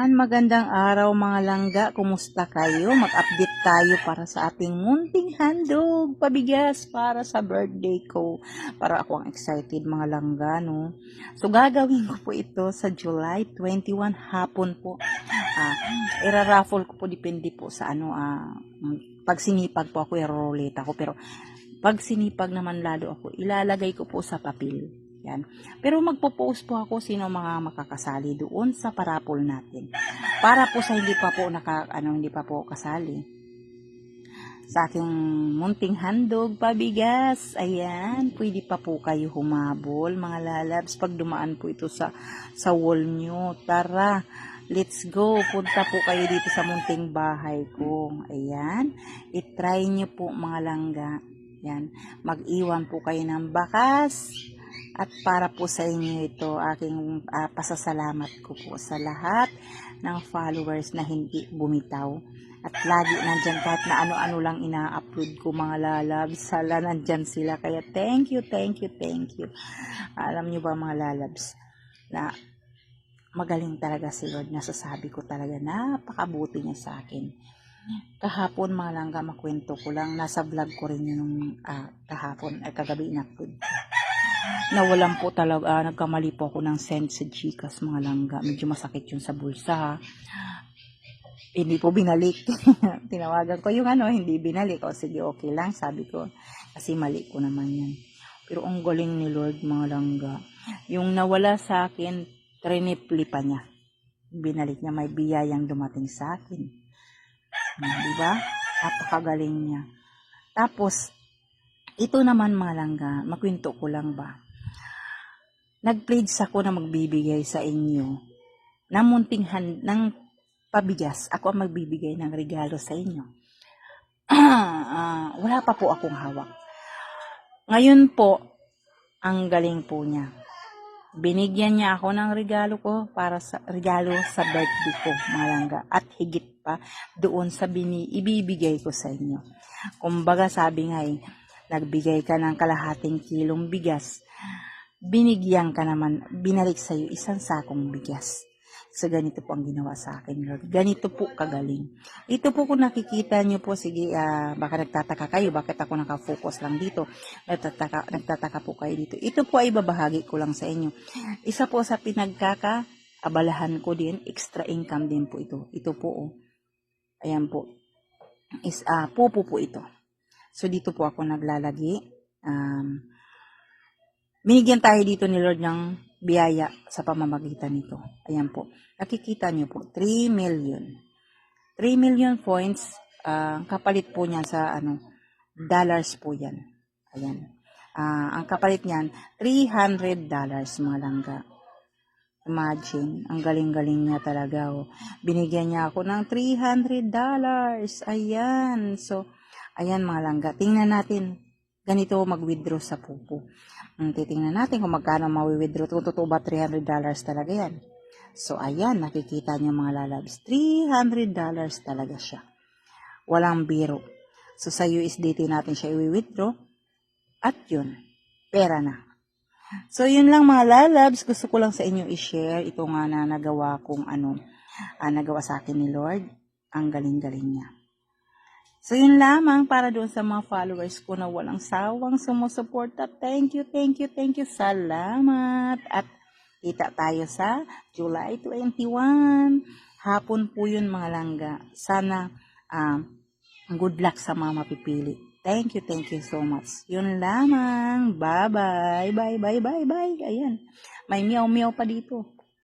Ayan, magandang araw mga langga. Kumusta kayo? Mag-update tayo para sa ating munting handog, pabigas para sa birthday ko. Para ako ang excited mga langga, no? So, gagawin ko po ito sa July 21 hapon po. Ira-raffle ko po, depende po sa pag sinipag po ako, i-roulette ako. Pero, pag sinipag naman lalo ako, ilalagay ko po sa papel. Yan. Pero magpo-post po ako sino mga makakasali doon sa parapol natin. Para po sa hindi pa po kasali. Sa aking munting handog, pabigas. Ayan, pwede pa po kayo humabol, mga lalabs. Pag dumaan po ito sa wall nyo, tara, let's go. Punta po kayo dito sa munting bahay ko. Ayan, itry nyo po mga langga. Yan, mag-iwan po kayo ng bakas. At para po sa inyo ito, aking pasasalamat ko po sa lahat ng followers na hindi bumitaw. At lagi nandyan, kahit na ano-ano lang ina-upload ko mga lalabs, sala nandyan sila. Kaya thank you. Alam nyo ba mga lalabs, na magaling talaga si Lord. Nasasabi ko talaga, napakabuti niya sa akin. Kahapon mga langga, makwento ko lang, nasa vlog ko rin yung kagabi in-upload ko. Nawalan po talaga, nagkamali po ako ng send sa GCash mga langga. Medyo masakit yun sa bulsa. Hindi po binalik. Tinawagan ko yung hindi binalik. O sige, okay lang, sabi ko. Kasi mali ko naman yan. Pero ang galing ni Lord mga langga. Yung nawala sa akin, trinipli pa niya. Binalik niya, may biyayang dumating sa akin. Diba? Napakagaling niya. Tapos, ito naman mga langga, makwento ko lang ba? Nag-pledge ako na magbibigay sa inyo ng ng pabigas. Ako ang magbibigay ng regalo sa inyo. Wala pa po akong hawak. Ngayon po, ang galing po niya. Binigyan niya ako ng regalo sa birthday ko, mga langga. At higit pa doon sa ibibigay ko sa inyo. Kumbaga sabi nga nagbigay ka ng kalahating kilong bigas, binigyan ka naman, binalik sa'yo isang sakong bigas. So, ganito po ang ginawa sa akin, Lord. Ganito po kagaling. Ito po kung nakikita nyo po, sige, baka nagtataka kayo, bakit ako nakafocus lang dito. Nagtataka po kayo dito. Ito po ay babahagi ko lang sa inyo. Isa po sa pinagkakaabalahan ko din, extra income din po ito. Ito po, oh. Ayan po. Pupo po ito. So, dito po ako naglalagi. Binigyan tayo dito ni Lord ng biyaya sa pamamagitan nito. Ayan po. Nakikita nyo po, 3 million. 3 million points, kapalit po niya sa dollars po yan. Ayan. Ang kapalit niyan, $300 mga langga. Imagine, ang galing-galing niya talaga. Oh. Binigyan niya ako ng $300. Ayan. So, ayan mga langga. Tingnan natin. Ganito mag-withdraw sa pupo. Titingnan natin kung magkano ma-withdraw. Kung totoo ba $300 talaga yan. So, ayan. Nakikita niyo mga lalabs. $300 talaga siya. Walang biro. So, sa USDT natin siya i-withdraw. At yun. Pera na. So, yun lang mga lalabs. Gusto ko lang sa inyo i-share. Ito nga na nagawa kong nagawa sa akin ni Lord. Ang galing-galing niya. So, yun lamang para doon sa mga followers ko na walang sawang sumusuporta. Thank you. Salamat. At kita tayo sa July 21. Hapon po yun mga langga. Sana good luck sa mga mapipili. Thank you so much. Yun lamang. Bye-bye. Bye. Ayan. May meow pa dito.